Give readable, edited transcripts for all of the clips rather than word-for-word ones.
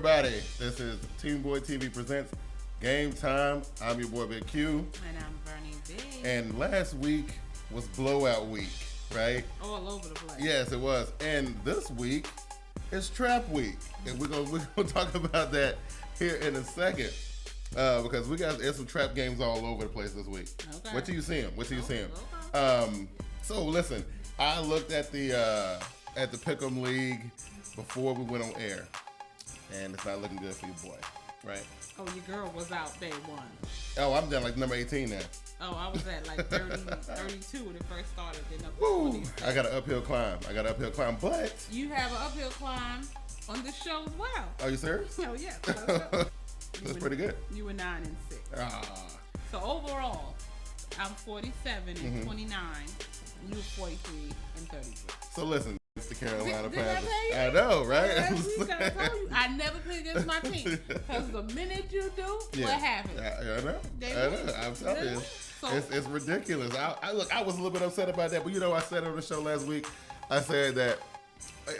everybody? This is TeamBoydTV presents Game Time. I'm your boy Big Q. And I'm Vernie Bigg. And last week was Blowout week, right? All over the place. Yes, it was. And this week is Trap Week. And we're gonna talk about that here in a second. Because we got some trap games all over the place this week. Okay. What do you see them? Okay. So listen, I looked at the Pick'em League before we went on air, and it's not looking good for your boy, right? Oh, your girl was out day one. Oh, I'm down like number 18 now. Oh, I was at like 30, 32 when it first started. Then up to Woo! 26. I got an uphill climb, but You have an uphill climb on this show as well. Are you serious? Oh, yeah. That's pretty good. You were 9 and 6. So overall, I'm 47 and 29. You were 43 and 33. So listen, it's the Carolina Did I Panthers. tell you? I know, right? I told you, I never play against my team. Because the minute you do, Yeah. what happens? I know. They I win. know. I'm telling you. So, It's ridiculous. I was a little bit upset about that, but I said on the show last week, I said that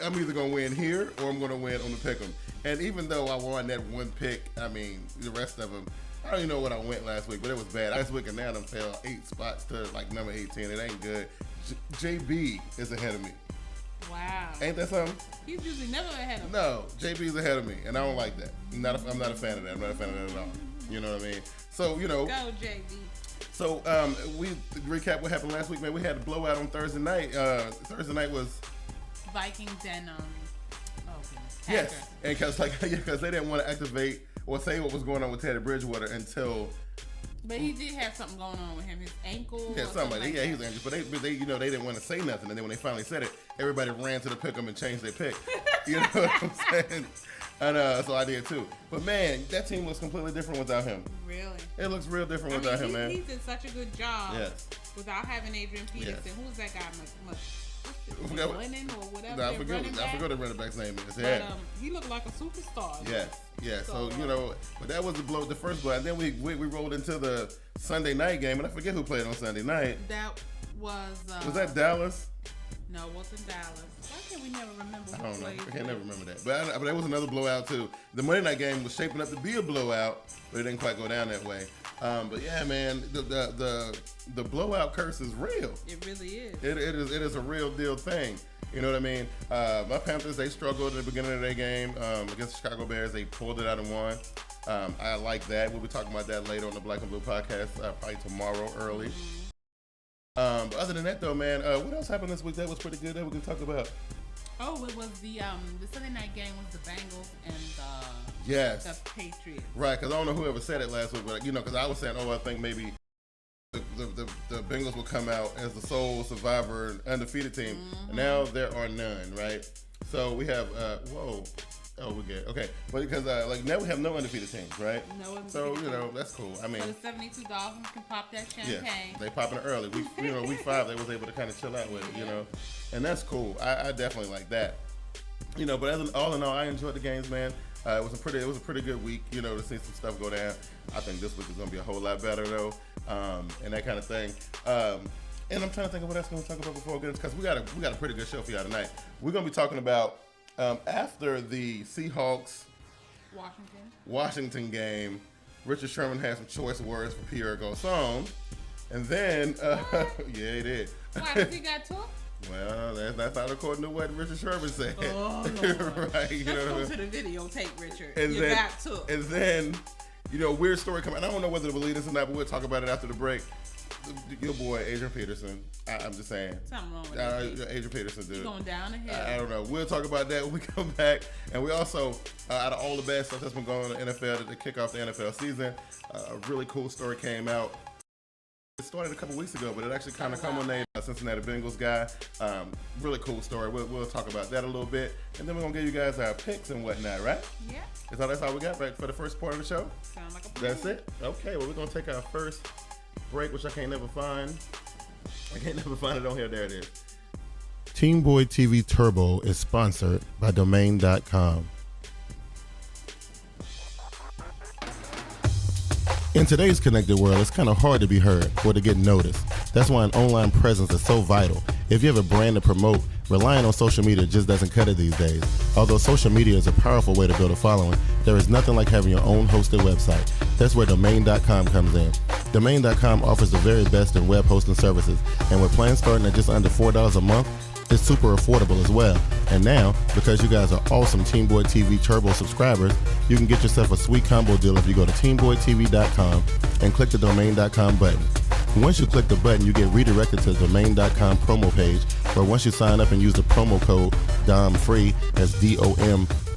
I'm either going to win here or I'm going to win on the pick'em. And even though I won that one pick, I mean, the rest of them, I don't even know what I went last week, but it was bad. Last week and now I fell 8 spots to like number 18. It ain't good. JB is ahead of me. wow. Ain't that something? He's usually never ahead of me. No, JB's ahead of me, and I don't like that. I'm not a fan of that. I'm not a fan of that at all. You know what I mean? So, Go, JB. So we recap what happened last week, man. We had a blowout on Thursday night. Thursday night was Vikings and yes, Packers. and because they didn't want to activate or say what was going on with Teddy Bridgewater until. But he did have something going on with him, his ankle. Yeah, or something like like that. Yeah, that. he was anxious, but they they didn't want to say nothing, and then when they finally said it, everybody ran to the pick'em and changed their pick. You know what I'm saying? And so I did too. But man, that team looks completely different without him. Really? It looks real different without him, man. He did such a good job. Yes. Without having Adrian Peterson. Yes. Who's that guy? Lennon or whatever. I forgot what the running back's name is. But Yeah. he looked like a superstar. Yes. So but that was the first blow. And then we rolled into the Sunday night game, and I forget who played on Sunday night. That was. Was that Dallas? No, it wasn't Dallas. Why can't we never remember who I don't know. played? I can't never remember that. But there was another blowout too. The Monday night game was shaping up to be a blowout, but it didn't quite go down that way. But yeah, man, the blowout curse is real. It really is. It is a real deal thing. You know what I mean? My Panthers, they struggled at the beginning of their game against the Chicago Bears. They pulled it out and won. I like that. We'll be talking about that later on the Black and Blue podcast, probably tomorrow early. But other than that, though, man, what else happened this week that was pretty good that we can talk about? Oh, it was the Sunday night game was the Bengals and Yes. the Patriots. Right, because I don't know whoever said it last week, but because I was saying, I think maybe the Bengals will come out as the sole survivor, undefeated team. And now there are none, right? So we have we're good. Okay, but because now we have no undefeated teams, right? No undefeated So teams. that's cool. I mean, So the 72 Dolphins can pop that champagne. yeah, they popping it early. Week 5 they was able to kind of chill out with it, and that's cool. I definitely like that. But all in all, I enjoyed the games, man. It was a pretty good week, to see some stuff go down. I think this week is gonna be a whole lot better though, and that kind of thing. And I'm trying to think of what else we're gonna talk about before getting, because we got a pretty good show for y'all tonight. We're gonna be talking about after the Seahawks Washington game. Richard Sherman had some choice words for Pierre Garcon, and then yeah, he did. Why, because he got took? Well, that's not according to what Richard Sherman said. Oh, Lord. Right? Let's go to the videotape, Richard. And you got took. And then, weird story coming. I don't know whether to believe this or not, but we'll talk about it after the break. Your boy, Adrian Peterson. I'm just saying. Something wrong with that. Adrian Peterson, dude. He's going down the hill. I don't know. We'll talk about that when we come back. And we also, out of all the bad stuff that's been going on in the NFL to kick off the NFL season, a really cool story came out. It started a couple weeks ago, but it actually kind of culminated a Cincinnati Bengals guy. Really cool story. We'll talk about that a little bit. And then we're going to give you guys our picks and whatnot, right? Yeah. That's all we got right for the first part of the show? Sound like a plan. That's it? Okay, well, we're going to take our first break, which I can't never find. I can't never find it on here. There it is. TeamBoydTV Turbo is sponsored by Domain.com. In today's connected world, it's kind of hard to be heard or to get noticed. That's why an online presence is so vital. If you have a brand to promote, relying on social media just doesn't cut it these days. Although social media is a powerful way to build a following, there is nothing like having your own hosted website. That's where Domain.com comes in. Domain.com offers the very best in web hosting services, and with plans starting at just under $4 a month, it's super affordable as well. And now, because you guys are awesome TeamBoydTV Turbo subscribers, you can get yourself a sweet combo deal if you go to TeamBoydTV.com and click the Domain.com button. Once you click the button, you get redirected to the Domain.com promo page, where once you sign up and use the promo code DOMFREE, that's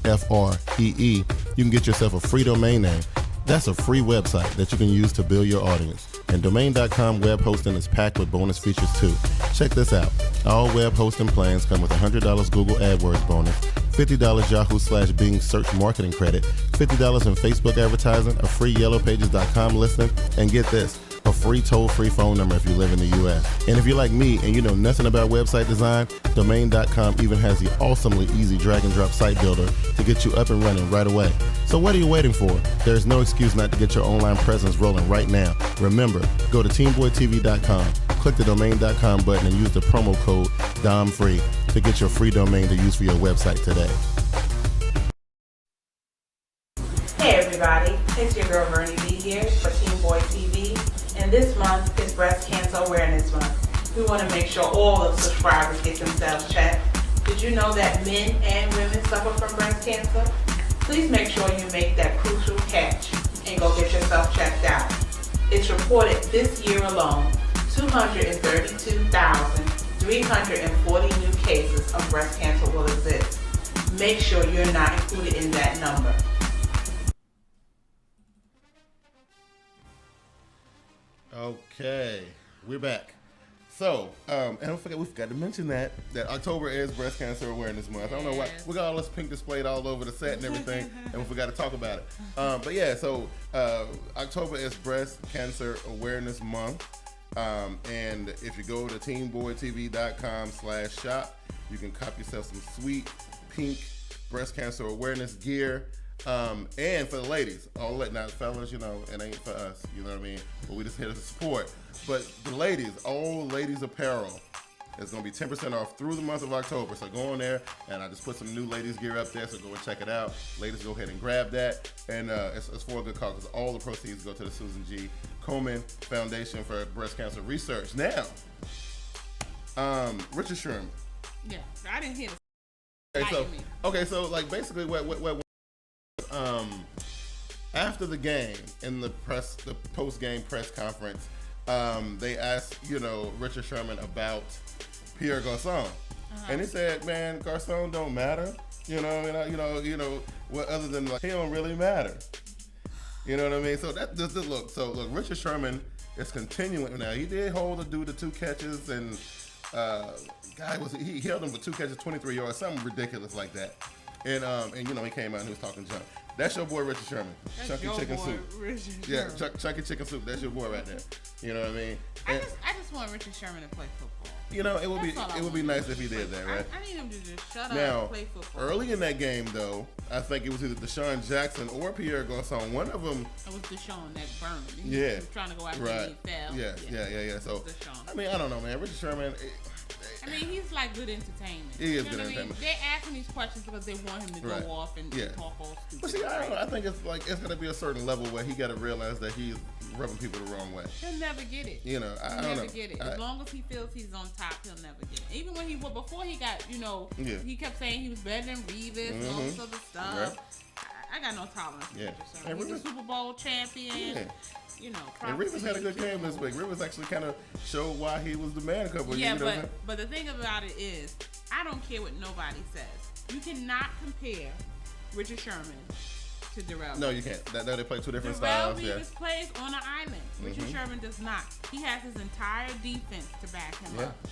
DOMFREE, you can get yourself a free domain name. That's a free website that you can use to build your audience. And Domain.com web hosting is packed with bonus features too. Check this out. All web hosting plans come with $100 Google AdWords bonus, $50 Yahoo/Bing search marketing credit, $50 in Facebook advertising, a free YellowPages.com listing, and get this, a free toll-free phone number if you live in the U.S. And if you're like me and you know nothing about website design, Domain.com even has the awesomely easy drag-and-drop site builder to get you up and running right away. So what are you waiting for? There's no excuse not to get your online presence rolling right now. Remember, go to TeamBoydTV.com, click the Domain.com button, and use the promo code DOMFREE to get your free domain to use for your website today. Hey everybody, it's your girl Vernie B here for TeamBoydTV, and this month is Breast Cancer Awareness Month. We want to make sure all the subscribers get themselves checked. Did you know that men and women suffer from breast cancer? Please make sure you make that crucial catch and go get yourself checked out. It's reported this year alone, 232,340 new cases of breast cancer will exist. Make sure you're not included in that number. Okay, we're back. So, and we forgot to mention that October is Breast Cancer Awareness Month. I don't know why we got all this pink displayed all over the set and everything, and we forgot to talk about it. But yeah, so October is Breast Cancer Awareness Month, and if you go to TeamBoydTV.com/shop, you can cop yourself some sweet pink breast cancer awareness gear. And for the ladies, now fellas, you know, it ain't for us, you know what I mean? But we just here to support. But the ladies, all ladies apparel is going to be 10% off through the month of October. So go on there, and I just put some new ladies gear up there, so go and check it out. Ladies, go ahead and grab that. And it's for a good cause, because all the proceeds go to the Susan G. Komen Foundation for Breast Cancer Research. Now, Richard Sherman. Yeah, I didn't hear so like basically what after the game in the post-game press conference, they asked, Richard Sherman about Pierre Garcon, and he said, "Man, Garcon don't matter, what other than like he don't really matter, you know what I mean?" So that just look. So look, Richard Sherman is continuing now. He did hold the dude to 2 catches, and he held him for 2 catches, 23 yards, something ridiculous like that. And he came out and he was talking junk. That's your boy Richard Sherman. That's Chunky your Chicken boy, Soup. Richard Yeah, Sherman. Chunky Chicken Soup. That's your boy right there. You know what I mean? I just want Richard Sherman to play football. It would be nice if he did that, right? I need him to just shut up Now, and play football. early in that game, though, I think it was either Deshaun Jackson or Pierre Garcon. One of them. It was Deshaun that burned. He was trying to go after right. him and he fell. Yeah. So, Deshaun. I mean, I don't know, man. Richard Sherman. He's like good entertainment. He is good entertainment. They're asking these questions because they want him to go off and talk all stupid. But see, I don't know. I think it's gonna be a certain level where he got to realize that he's rubbing people the wrong way. He'll never get it. I don't know. He'll never get it. As long as he feels he's on top, he'll never get it. Even when before he got, he kept saying he was better than Revis and all this other stuff. Right. I got no tolerance for Richard Sherman. He's a Super Bowl champion. Yeah. And Rivers had a good game this week. Rivers actually kind of showed why he was the man a couple of years ago. But the thing about it is, I don't care what nobody says. You cannot compare Richard Sherman to Darrell. No, you can't. They play 2 different Darrell styles. Revis plays on an island. Richard Sherman does not. He has his entire defense to back him up.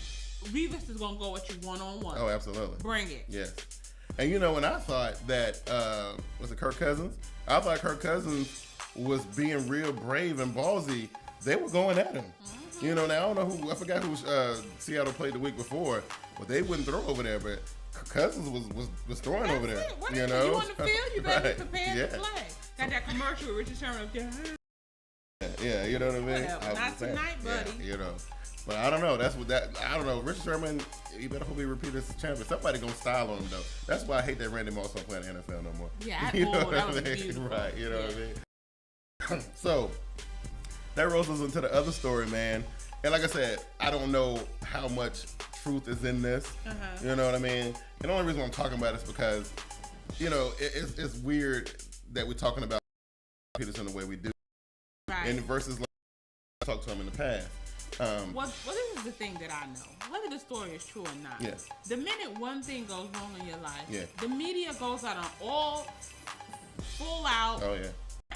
Revis is going to go at you one-on-one. Oh, absolutely. Bring it. Yes. And when I thought that, was it Kirk Cousins? I thought Kirk Cousins was being real brave and ballsy. They were going at him. Now I don't know I forgot who Seattle played the week before, but they wouldn't throw over there. But Cousins was throwing over there. You on the field, you better be prepared to play. Got that commercial with Richard Sherman up there. Yeah, you know what I mean? Whatever. Not tonight, buddy. Yeah, you know. But I don't know. I don't know. Rich Sherman, you better hope he repeat as champion. Somebody gonna style on him though. That's why I hate that Randy Moss don't play in the NFL no more. Yeah, you know that was beautiful. Right, you know what I mean? So that rolls us into the other story, man. And like I said, I don't know how much truth is in this. You know what I mean? And the only reason I'm talking about it is because, you know, it's weird that we're talking about Peterson the way we do. Right. And versus like I talked to him in the past. Well, this is the thing that I know. Whether the story is true or not, the minute one thing goes wrong in your life, the media goes out on all full out. Oh yeah.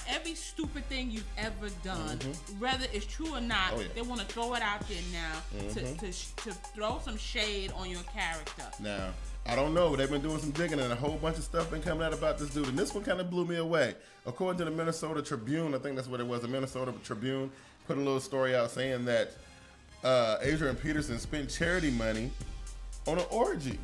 Every stupid thing you've ever done, whether it's true or not, they want to throw it out there now to throw some shade on your character. Now, I don't know. They've been doing some digging and a whole bunch of stuff been coming out about this dude. And this one kind of blew me away. According to the Minnesota Tribune, I think that's what it was, the Minnesota Tribune put a little story out saying that Adrian Peterson spent charity money on an orgy.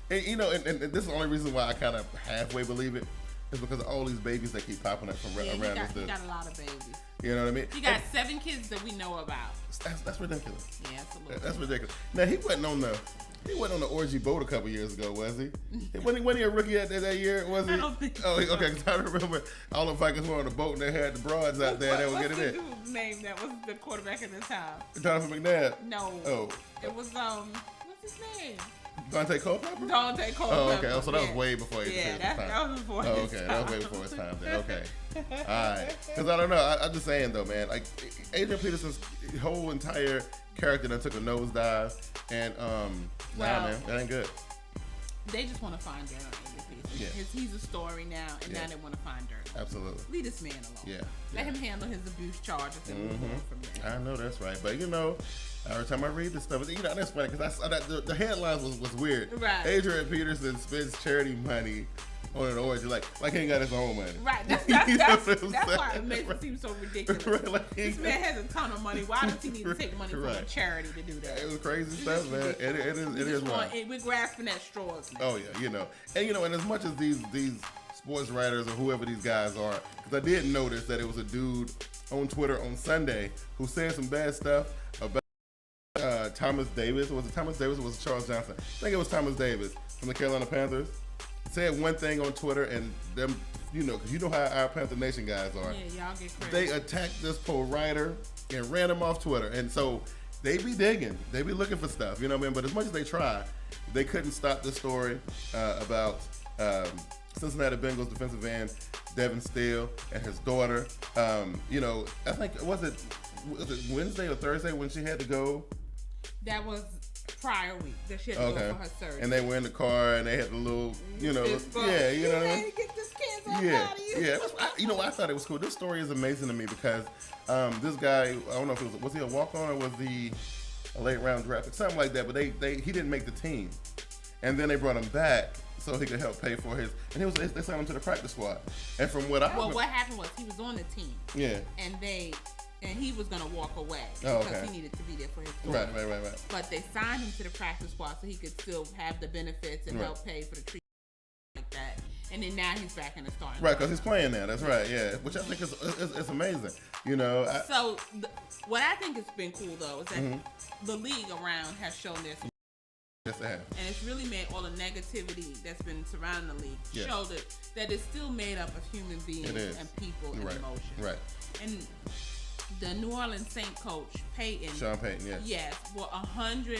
And, you know, and this is the only reason why I kind of halfway believe it. Is because of all these babies that keep popping up from around this. You got a lot of babies. You know what I mean? You got 7 kids that we know about. That's ridiculous. Yeah, it's a little. That's ridiculous. Now he wasn't on the orgy boat a couple years ago, was he? Wasn't he a rookie that year? Was he? I don't think so. Oh, okay. Because I remember all the Vikings were on the boat and they had the broads out there that would get it in. What's the dude's name that was the quarterback at the time? Jonathan McNabb. No. Oh. It was what's his name? Dante Culpepper? Dante Culpepper. Oh, okay. Oh, so that was way before his time. That was before his time. Okay. That was way before his time then. Okay. All right. Because I don't know. I'm just saying, though, man. Like, Adrian Peterson's whole entire character that took a nosedive. And, nah, man. That ain't good. They just want to find dirt on Adrian Peterson. Yeah. He's a story now, and now they want to find dirt. Absolutely. Leave this man alone. Yeah. Let him handle his abuse charges and move on from there. I know that's right. But, you know, every time I read this stuff, you know, that's funny because the headlines was weird. Right. Adrian Peterson spends charity money on an orgy, like he ain't got his own money. Right. That's why it makes it seem so ridiculous. Right, like this man has a ton of money. Why does he need to take money from a charity to do that? It was crazy stuff, man. It is wild. We're grasping at straws now. Oh yeah, you know, and as much as these sports writers or whoever these guys are, because I did notice that it was a dude on Twitter on Sunday who said some bad stuff about Thomas Davis. Was it Thomas Davis or was it Charles Johnson? I think it was Thomas Davis from the Carolina Panthers. Said one thing on Twitter and them, you know, because you know how our Panther Nation guys are. Yeah, y'all get crazy. They attacked this poor writer and ran him off Twitter. And so they be digging. They be looking for stuff, you know what I mean? But as much as they try, they couldn't stop the story about Cincinnati Bengals defensive end Devon Still and his daughter. You know, I think, was it Wednesday or Thursday when she had to go? That was prior week that she had to go for her surgery. And they were in the car and they had the little, you know, yeah, you know what I mean? Get this cancer out of you. Yeah, you know, I thought it was cool. This story is amazing to me because this guy, I don't know if it was he a walk-on or was he a late round draft pick, something like that, but he didn't make the team. And then they brought him back so he could help pay for his, and they signed him to the practice squad. And from what what happened was he was on the team. Yeah. And he was going to walk away because he needed to be there for his daughter. Right. But they signed him to the practice squad so he could still have the benefits and help pay for the treatment like that. And then now he's back in the starting. Right, because he's playing now. That's right, yeah. Which I think is amazing. You know. What I think has been cool, though, is that the league around has shown this. Yes, they have. And it's really made all the negativity that's been surrounding the league show that it's still made up of human beings and people and emotions. Right. And the New Orleans Saint coach, Sean Payton, yes. Yes, for 100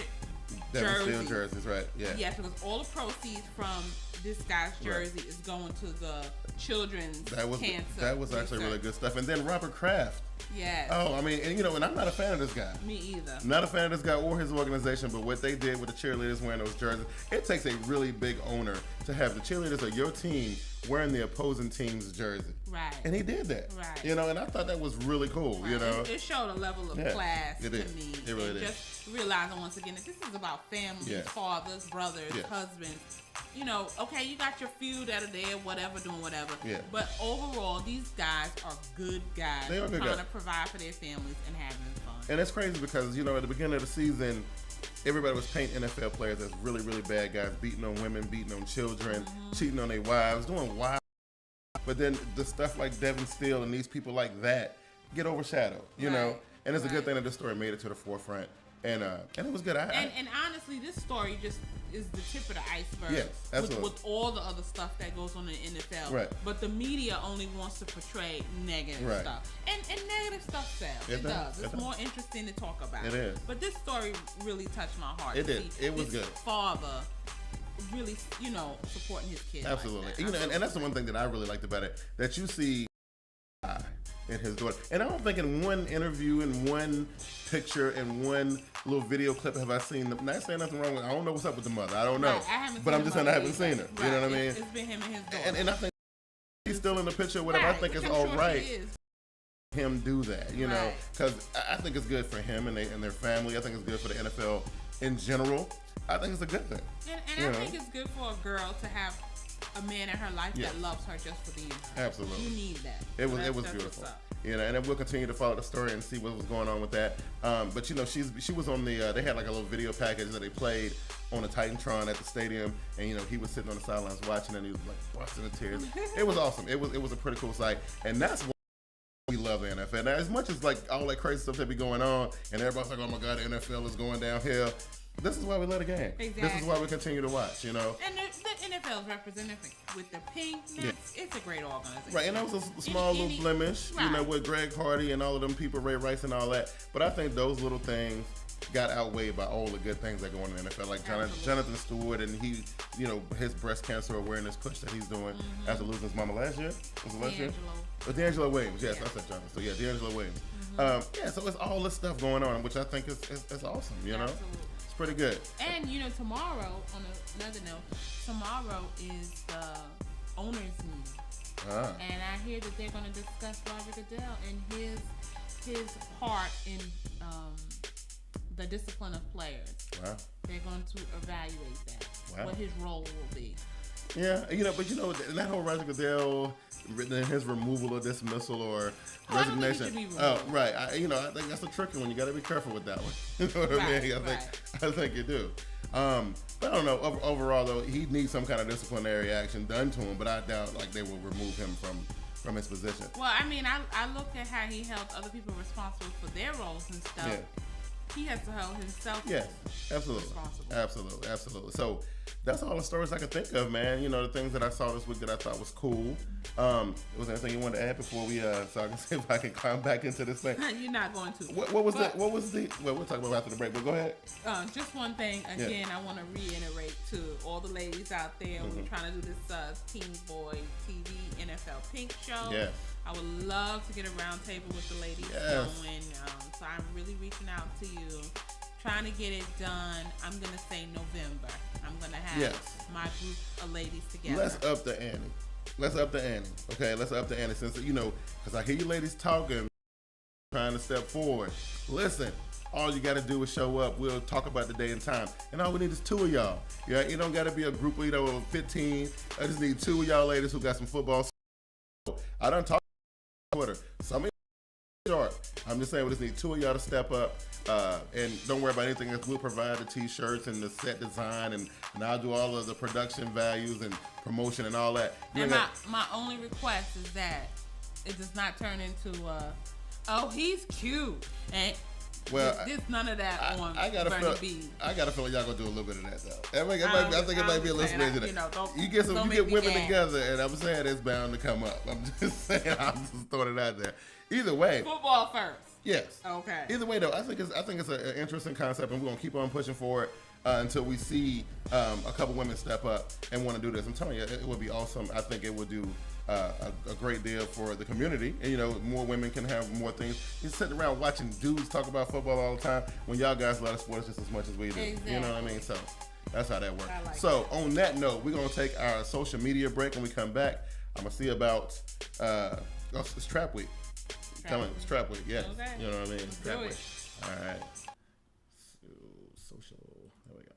Devon Still jerseys, right, yeah. Yes, because all the proceeds from this guy's jersey is going to the children's cancer. That was actually really good stuff. And then Robert Kraft. Yes. Oh, I mean, and you know, and I'm not a fan of this guy. Me either. I'm not a fan of this guy or his organization, but what they did with the cheerleaders wearing those jerseys, it takes a really big owner to have the cheerleaders of your team wearing the opposing team's jersey. Right. And he did that. Right. You know, and I thought that was really cool, you know. It showed a level of class to me. It really did. Just realizing once again that this is about families, fathers, brothers, husbands. You know, okay, you got your few that are there, whatever, doing whatever. Yeah. But overall, these guys are good guys. They are good guys. Trying to provide for their families and having fun. And it's crazy because, you know, at the beginning of the season, everybody was painting NFL players as really, really bad guys, beating on women, beating on children, cheating on their wives, doing wild. But then the stuff like Devon Still and these people like that, get overshadowed, you know. And it's a good thing that this story made it to the forefront, and it was good. And honestly, this story just is the tip of the iceberg. Yes, absolutely. With all the other stuff that goes on in the NFL. Right. But the media only wants to portray negative stuff, and negative stuff sells. It does. It's more interesting to talk about. It is. But this story really touched my heart. It did. It was good. Father really, supporting his kid. Absolutely. Like that. And that's the one thing that I really liked about it, that you see in his daughter. And I don't think in one interview, in one picture, in one little video clip have I seen them. Not saying nothing wrong with, I don't know what's up with the mother. I don't know. Right. I haven't but seen I'm just saying I haven't seen her. Right. You know what I mean? It's been him and his daughter. And I think he's still in the picture or whatever. I think it's all right. Him do that, you know, because I think it's good for him and their family. I think it's good for the NFL in general. I think it's a good thing. And I think it's good for a girl to have a man in her life that loves her just for being her. Absolutely. You need that. It was beautiful. You know, and then we'll continue to follow the story and see what was going on with that. But you know, she was on the. They had like a little video package that they played on the Titantron at the stadium, and you know, he was sitting on the sidelines watching, and he was like busting the tears. It was awesome. It was a pretty cool sight, and that's why we love the NFL. Now, as much as like all that crazy stuff that be going on, and everybody's like, "Oh my God, the NFL is going downhill." This is why we love the game. Exactly. This is why we continue to watch, you know. And the NFL is represented with the pink. It's a great organization. Right, and that was a small little blemish, you know, with Greg Hardy and all of them people, Ray Rice and all that. But I think those little things got outweighed by all the good things that go on in the NFL. Like Jonathan Stewart and he, you know, his breast cancer awareness push that he's doing after losing his mama last year. Was it last year? D'Angelo Williams. Yes, I said Jonathan. So yeah, D'Angelo Williams. So it's all this stuff going on, which I think is awesome, you know. Absolutely. Pretty good. And you know, tomorrow, on another note, tomorrow is the owners meeting, and I hear that they're going to discuss Roger Goodell and his part in the discipline of players. Wow. They're going to evaluate that. What his role will be. Yeah, you know, but you know, that whole Roger Goodell, his removal or dismissal or resignation. Right. I think that's a tricky one. You got to be careful with that one. You know what I mean? I think you do. But I don't know. Overall, though, he needs some kind of disciplinary action done to him. But I doubt like they will remove him from his position. Well, I mean, I look at how he held other people responsible for their roles and stuff. Yeah. He has to hold himself responsible. Absolutely. So that's all the stories I can think of, man. You know, the things that I saw this week that I thought was cool. Was there anything you wanted to add before we so I can see if I can climb back into this thing? You're not going to. What was the well, we'll talk about it after the break, but go ahead. Just one thing again, I want to reiterate to all the ladies out there. We're trying to do this TeamBoydTV NFL Pink show. Yes. I would love to get a round table with the ladies going. So I'm really reaching out to you, trying to get it done. I'm going to say November. I'm going to have my group of ladies together. Let's up the ante. Okay, let's up the ante. Since, you know, because I hear you ladies talking, trying to step forward. Listen, all you got to do is show up. We'll talk about the day and time. And all we need is 2 of y'all. Yeah, it don't got to be a group of, of 15. I just need 2 of y'all ladies who got some football. I done talked on Twitter. Some of y'all short. I'm just saying we just need 2 of y'all to step up. And don't worry about anything else. We'll provide the t-shirts and the set design, and I'll do all of the production values and promotion and all that. And my only request is that it does not turn into he's cute and there's none of that on Vernie B. I got a feeling y'all gonna do a little bit of that though. I think it might be a little bit of that. You get women together, and I'm saying it's bound to come up. I'm just saying, I'm just throwing it out there. Either way, football first. Yes. Okay. Either way, though, I think it's an interesting concept, and we're gonna keep on pushing for it until we see a couple women step up and want to do this. I'm telling you, it would be awesome. I think it would do a great deal for the community, and more women can have more things. You're sitting around watching dudes talk about football all the time when y'all guys love sports just as much as we do. Exactly. You know what I mean? So that's how that works. On that note, we're gonna take our social media break. When we come back, I'm gonna see about it's Trap Week. It's Trap Week, yes. Okay. You know what I mean? It's Trap Week. All right. So, social. There we go.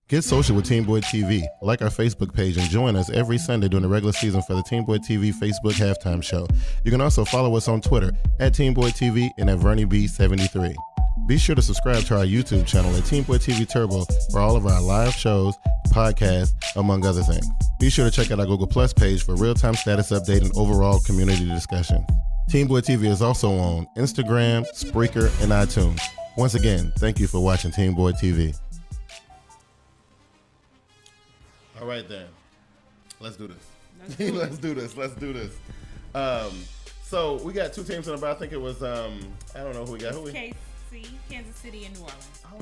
Get social with TeamBoydTV. Like our Facebook page and join us every Sunday during the regular season for the TeamBoydTV Facebook halftime show. You can also follow us on Twitter at TeamBoydTV and at VernieB73. Be sure to subscribe to our YouTube channel at TeamBoydTV Turbo for all of our live shows, podcasts, among other things. Be sure to check out our Google Plus page for real-time status update and overall community discussion. TeamBoydTV is also on Instagram, Spreaker, and iTunes. Once again, thank you for watching TeamBoydTV. All right, then. Let's do this. Let's do this. So we got two teams in the bye. I think it was, I don't know who we got. KC, Kansas City, and New Orleans. Oh,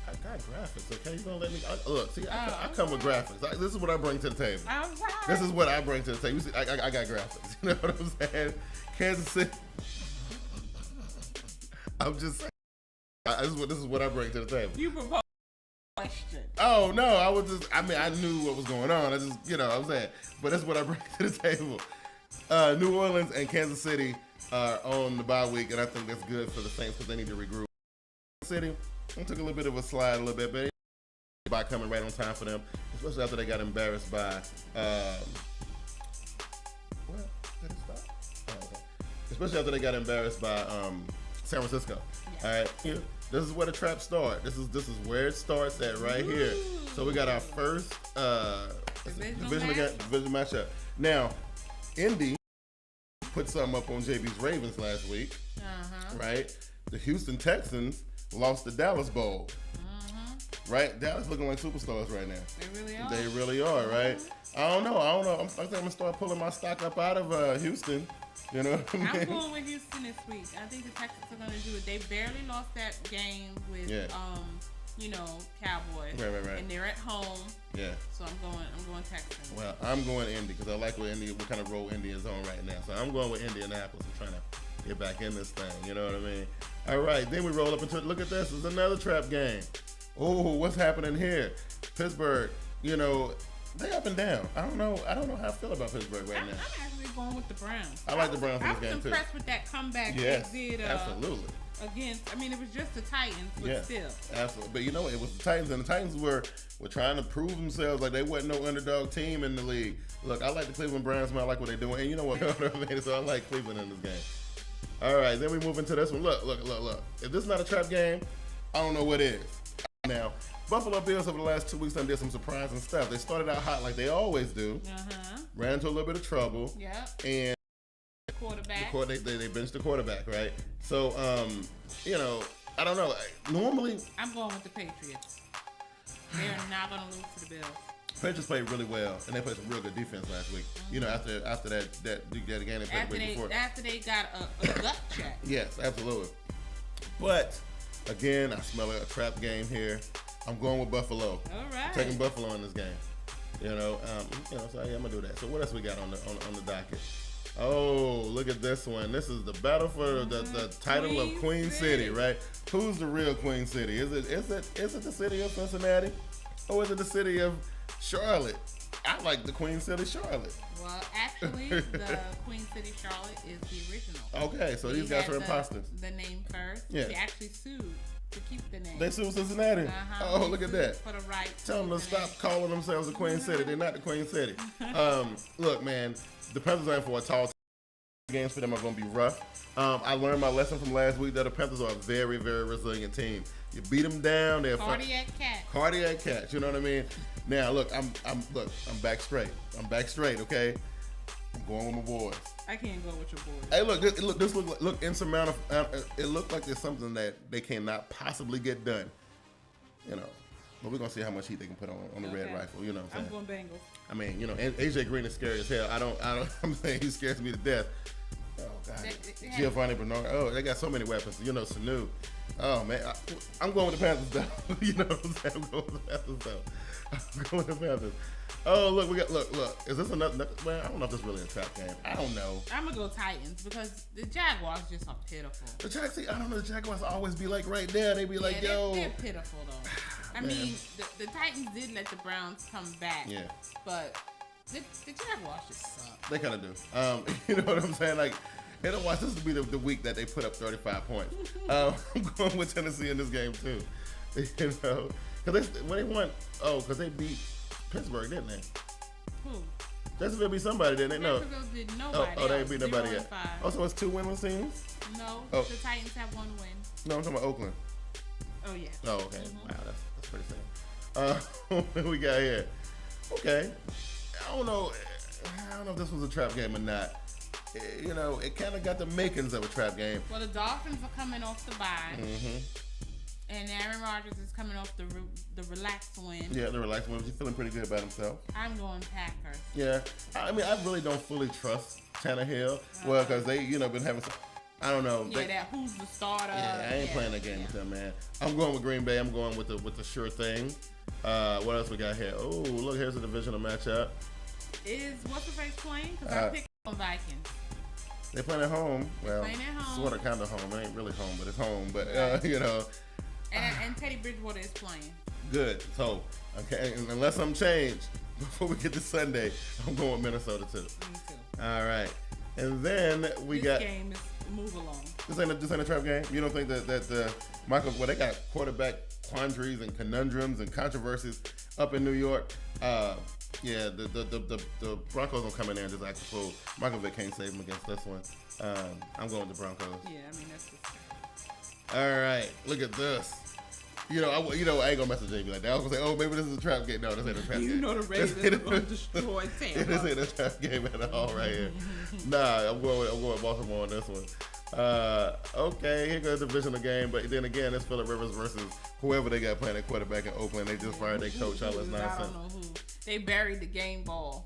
I got graphics, okay? You gonna let me, look, see, I come with graphics. This is what I bring to the table. I'm sorry. This is what I bring to the table. You see, I got graphics. You know what I'm saying? Kansas City. I'm just saying. This is what I bring to the table. You propose question. Oh no, I knew what was going on. I just, you know what I'm saying. But that's what I bring to the table. New Orleans and Kansas City are on the bye week, and I think that's good for the Saints because they need to regroup. City, they took a little bit of a slide a little bit, but by coming right on time for them, especially after they got embarrassed by what? Did it stop? Oh, okay. Especially after they got embarrassed by San Francisco. Yeah. All right, here. This is where the trap starts. This is where it starts at right here. So we got our first division matchup. Now, Indy put something up on JB's Ravens last week, right? The Houston Texans lost the Dallas Bowl, right? Dallas looking like superstars right now. They really are. They really are, right? I don't know. I think I'm gonna start pulling my stock up out of Houston. You know what I mean? I'm going with Houston this week. I think the Texans are going to do it. They barely lost that game with, Cowboys. Right. And they're at home. Yeah. So I'm going Texans. Well, I'm going Indy because I like what kind of role Indy is on right now. So I'm going with Indianapolis. I'm trying to get back in this thing. You know what I mean? All right. Then we roll up into it. Look at this. This is another trap game. Oh, what's happening here? Pittsburgh, they up and down. I don't know how I feel about Pittsburgh now. I'm actually going with the Browns. I like the Browns in this game too. I was impressed with that comeback yes, they did. Absolutely. It was just the Titans, but still. Absolutely. But it was the Titans, and the Titans were trying to prove themselves like they wasn't no underdog team in the league. Look, I like the Cleveland Browns, man. I like what they're doing. And you know what? So I like Cleveland in this game. All right, then we move into this one. Look. If this is not a trap game, I don't know what is. Now, Buffalo Bills over the last 2 weeks did some surprising stuff. They started out hot like they always do. Ran into a little bit of trouble. Yeah. And quarterback. They benched the quarterback, right? So, I don't know. Normally, I'm going with the Patriots. They're not going to lose to the Bills. Patriots played really well, and they played some real good defense last week. After that game they played the week before. After they got a gut check. Yes, absolutely. But again, I smell a trap game here. I'm going with Buffalo. All right. Taking Buffalo in this game. So I'm gonna do that. So what else we got on the docket? Oh, look at this one. This is the battle for the title of Queen City, right? Who's the real Queen City? Is it the city of Cincinnati, or is it the city of Charlotte? I like the Queen City Charlotte. Well, actually, the Queen City Charlotte is the original. Okay, so these guys are imposters. The name first. Yeah. They actually sued to keep the name. They sued Cincinnati. Oh, look at that. For the right. Tell them to stop calling themselves the Queen City. They're not the Queen City. Look, man, the Panthers are in for a tall games for them are going to be rough. I learned my lesson from last week that the Panthers are a very, very resilient team. You beat them down, they're cardiac catch. You know what I mean? Now, look, I'm back straight. Okay. I'm going with my boys. I can't go with your boys. Hey, look, insurmountable. It looked like there's something that they cannot possibly get done. But we're gonna see how much heat they can put on the red rifle. You know what I'm saying? I'm going Bengals. I mean, AJ Green is scary as hell. I'm saying he scares me to death. Oh God, Giovanni Bernard. Oh, they got so many weapons. Sanu. Oh man, I'm going with the Panthers though. You know what I'm saying? I'm going with the Panthers. Oh look, look. Is this another? Man, I don't know if this is really a trap game. I don't know. I'm gonna go Titans because the Jaguars just are pitiful. I don't know. The Jaguars always be like right there. They be like, yo. They're pitiful though. I mean, the Titans did let the Browns come back. Yeah. But the Jaguars just suck. They kind of do. You know what I'm saying? Like, watch this will be the week that they put up 35 points. I'm going with Tennessee in this game too. Because they won. Oh, because they beat Pittsburgh, didn't they? Who? Jacksonville beat somebody, didn't they? No. Jacksonville did nobody. Oh, they ain't beat nobody yet. 0-5. Oh, so it's 2 winless teams? No, Oh. the Titans have 1 win. No, I'm talking about Oakland. Oh, yeah. Oh, okay. Wow, that's pretty sad. What we got here? Okay. I don't know if this was a trap game or not. You know, it kind of got the makings of a trap game. Well, the Dolphins are coming off the bye. Mm-hmm. And Aaron Rodgers is coming off the relaxed win. Yeah, the relaxed win. He's feeling pretty good about himself. I'm going Packers. Yeah. I mean, I really don't fully trust Tannehill. Well, because they, been having some, I don't know. Yeah, who's the starter? Yeah, I ain't playing that game with them, man. I'm going with Green Bay. I'm going with the sure thing. What else we got here? Oh, look, here's a divisional matchup. Is what's-her-face playing? Because I picked on Vikings. They playing at home. Well, sort of, kind of home. It ain't really home, but it's home. But, right. And Teddy Bridgewater is playing. Good. So, okay, unless I'm changed before we get to Sunday, I'm going with Minnesota too. Me too. All right. And then this game is move along. This ain't a trap game? You don't think that they got quarterback quandaries and conundrums and controversies up in New York? Yeah, the Broncos don't come in there and just act a fool. Michael Vick can't save them against this one. I'm going with the Broncos. Yeah, I mean that's just... All right, look at this. I ain't gonna message JB like that. I was gonna say, oh, maybe this is a trap game. No, this ain't a trap game. You know the Ravens are gonna destroy Tampa. This ain't a trap game at all right here. Nah, I'm going with Baltimore on this one. Okay, here goes the divisional game, but then again, it's Phillip Rivers versus whoever they got playing at quarterback in Oakland. They just fired their coach. All this nonsense. I don't know who. They buried the game ball.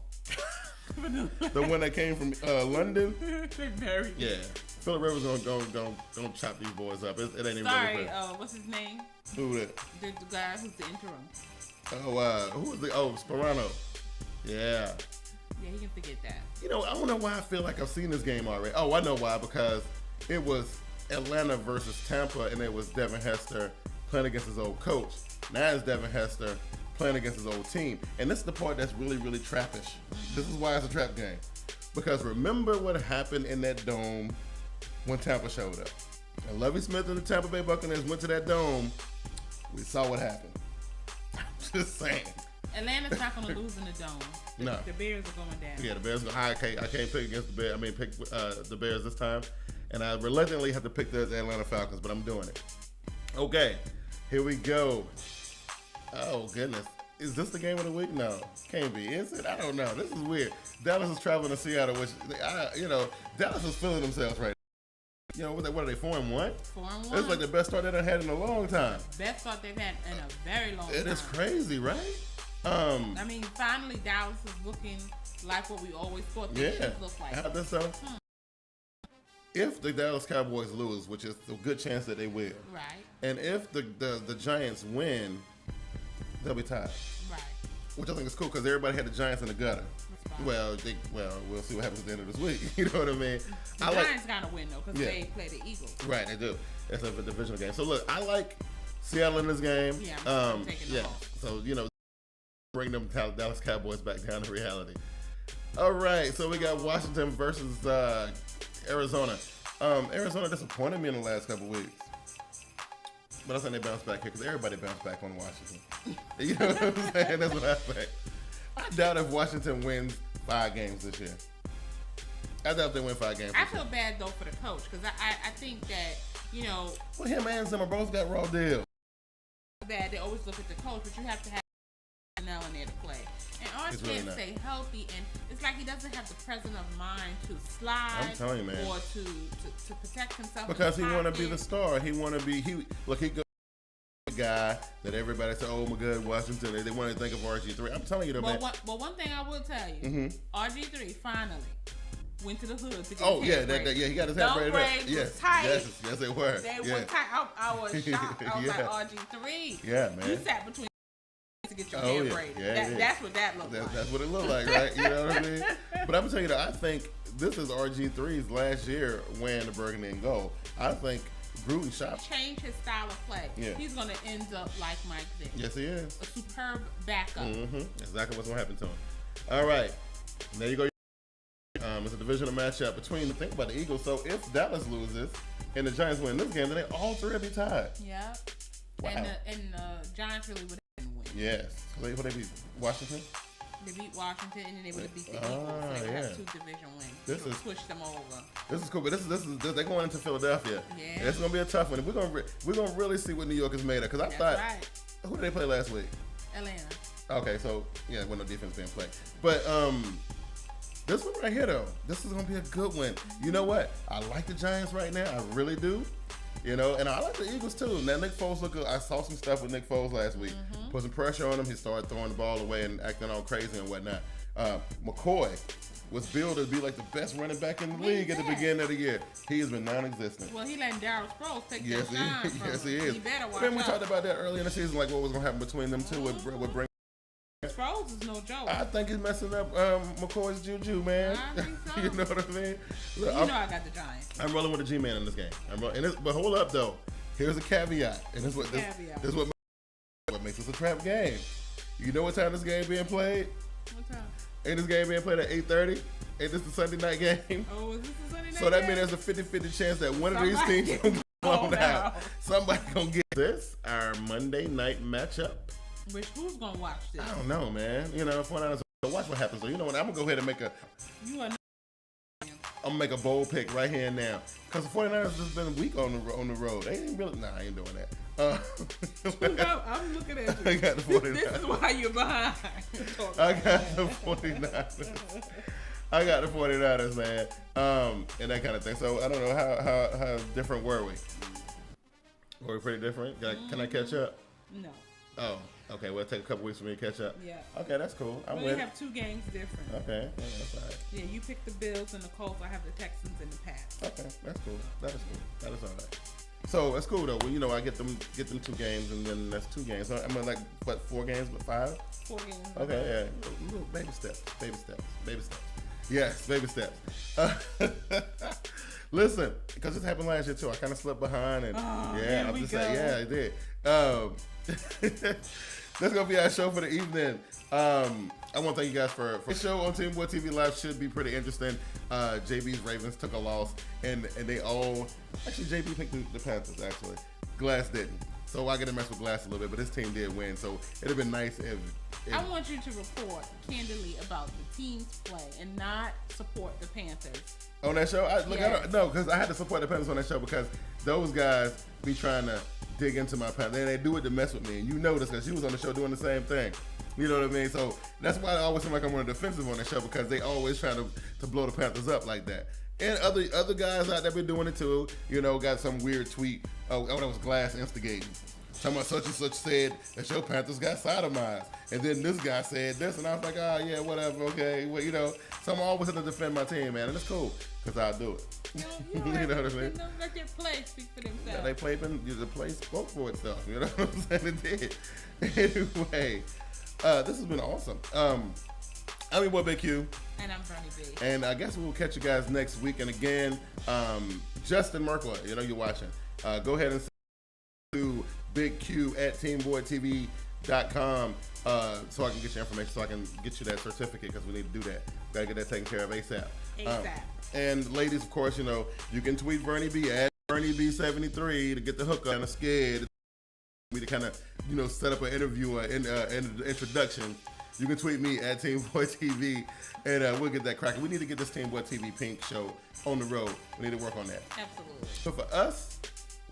The one that came from London. They buried. Yeah, Phillip Rivers gonna chop these boys up. It ain't even. Sorry, what's his name? Who that? The guy who's the interim. Who was the? Oh, Sperano. Yeah. Yeah, he can forget that. I don't know why I feel like I've seen this game already. Oh, I know why, because it was Atlanta versus Tampa, and it was Devin Hester playing against his old coach. Now it's Devin Hester playing against his old team. And this is the part that's really, really trappish. This is why it's a trap game. Because remember what happened in that dome when Tampa showed up. And Lovie Smith and the Tampa Bay Buccaneers went to that dome. We saw what happened. I'm just saying. Atlanta's not going to lose in the dome. No. The Bears are going down. Yeah, the Bears. I can't pick against the Bears. Pick the Bears this time. And I reluctantly have to pick the Atlanta Falcons, but I'm doing it. Okay, here we go. Oh, goodness. Is this the game of the week? No, can't be. Is it? I don't know. This is weird. Dallas is traveling to Seattle, which, Dallas is feeling themselves right now. What are they, 4-1? 4-1. It's like the best start they've had in a long time. Best start they've had in a very long time. It is crazy, right? Finally, Dallas is looking like what we always thought they should look like. How this so? If the Dallas Cowboys lose, which is a good chance that they will, right? And if the Giants win, they'll be tied, right? Which I think is cool because everybody had the Giants in the gutter. Well, we'll see what happens at the end of this week. You know what I mean? The Giants gotta win though because they play the Eagles. Right, they do. It's a divisional game. So look, I like Seattle in this game. Yeah, I'm taking them off. So bring them Dallas Cowboys back down to reality. All right, so we got Washington versus Arizona. Arizona disappointed me in the last couple weeks. But I think they bounced back here because everybody bounced back on Washington. You know what I'm saying? That's what I think. I doubt if Washington wins 5 games this year. I doubt if they win 5 games this year. I feel bad, though, for the coach because I think that, Well, him and Zimmer both got raw deals. Bad. They always look at the coach, but you have to have personnel in there to play. And Orange can't stay healthy, and it's like he doesn't have the presence of mind to slide. I'm telling you, man. Or to protect himself. Because he want to be the star. He want to be. He go the guy that everybody said, "Oh my God, Washington." They want to think of RG3. I'm telling you, though, man. But one thing I will tell you, RG3 finally went to the hood to get he got his hair braided up. Yes, tight. Yes, they were. They were tight. I was shocked. I was like, RG3. Yeah, man. You sat between to get your hair braided. That's what that looked like. That's what it looked like, right? You know what I mean? But I'm telling you that I think this is RG3's last year wearing the burgundy and gold. I think Gruden shop change his style of play. Yeah. He's going to end up like Mike Vick. Yes, he is. A superb backup. Exactly what's going to happen to him. All right. There you go. It's a divisional matchup between, think about the Eagles. So if Dallas loses and the Giants win this game, then they all three will be tied. Yeah. Wow. And the Giants really would Yes. What they beat? Washington? They beat Washington, and then they would have beat the Eagles. So they would have 2 division wins. So push them over. This is cool, but this is they're going into Philadelphia. Yeah. It's gonna be a tough one. We're gonna really see what New York is made of. Because I thought, who did they play last week? Atlanta. Okay, so yeah, when no defense being played, but this one right here though, this is gonna be a good one. You know what? I like the Giants right now. I really do. You know, and I like the Eagles too. Now Nick Foles I saw some stuff with Nick Foles last week. Put some pressure on him. He started throwing the ball away and acting all crazy and whatnot. McCoy was billed to be like the best running back in the league at the beginning of the year. He has been non-existent. Well, he letting Darryl Sproles take his shine from yes, he is. He better watch we talked about that early in the season, like what was going to happen between them two with Bring. Sproles is no joke. I think he's messing up McCoy's juju, man. I think so. You know what I mean? Look, I got the Giants. I'm rolling with the G-Man in this game. But hold up, though. Here's a caveat. And this is what makes this a trap game. You know what time this game being played? What time? Ain't this game being played at 8:30? Ain't this the Sunday night game? Oh, is this the Sunday night So that game? means there's a 50-50 chance that one of these teams is going to get blown out. Somebody going to get this, our Monday night matchup. Who's going to watch this? I don't know, man. You know, 49ers watch what happens. So you know what? I'm going to go ahead and make I'm going to make a bold pick right here and now. Because the 49ers just been weak on the road. They ain't really, I ain't doing that. I'm looking at you. I got the 49ers. This is why you're behind. I got the 49ers. I got the 49ers, man. And that kind of thing. So I don't know how different were we? Were we pretty different? Can I catch up? No. Oh, okay. Well, it'll take a couple weeks for me to catch up. Yeah. Okay, that's cool. We have 2 games different. Okay, yeah, that's all right. Yeah, you pick the Bills and the Colts. I have the Texans and the Pats. Okay, that's cool. That is cool. That is all right. So that's cool though. Well, you know, I get them 2 games, and then that's 2 games. So I'm gonna like what 4 games, but 5. 4 games. Okay, yeah. Little baby steps. Yes, baby steps. Listen, because this happened last year too. I kind of slipped behind, and I'm just saying, yeah, I did. That's gonna be our show for the evening. I want to thank you guys for the show on TeamBoydTV Live. Should be pretty interesting. JB's Ravens took a loss, and they all actually JB picked the Panthers. Actually, Glass didn't. So I get to mess with Glass a little bit, but his team did win. So it'd have been nice if I want you to report candidly about the team's play and not support the Panthers. On that show? I don't know, because I had to support the Panthers on that show because those guys be trying to dig into my Panthers. And they do it to mess with me. And you know this because you was on the show doing the same thing. You know what I mean? So that's why I always seem like I'm on the defensive on that show, because they always try to blow the Panthers up like that. And other guys out there been doing it too. You know, got some weird tweet. Oh, that was Glass instigating. Talking about such and such said that your Panthers got sodomized. And then this guy said this, and I was like, oh, yeah, whatever, okay. Well, you know, so I'm always going to defend my team, man, and it's cool, because I'll do it. You know what I mean? Let their play speak for themselves. Yeah, the play spoke for itself, you know what I'm saying? It did. Anyway, this has been awesome. I'm your boy, Big Q. And I'm Vernie Bigg. And I guess we'll catch you guys next week. And again, Justin Merkler, you know you're watching. Go ahead and send to Big Q at TeamBoydTV.com so I can get your information, so I can get you that certificate, because we need to do that. Gotta get that taken care of ASAP. And ladies, of course, you know, you can tweet Vernie B at VernieB73 to get the hookup. Kind of scared me to kind of, you know, set up an interview and introduction. You can tweet me at TeamBoydTV, and we'll get that cracking. We need to get this TeamBoydTV Pink show on the road. We need to work on that. Absolutely. So for us,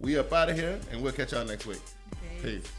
we up out of here, and we'll catch y'all next week. Peace. Peace.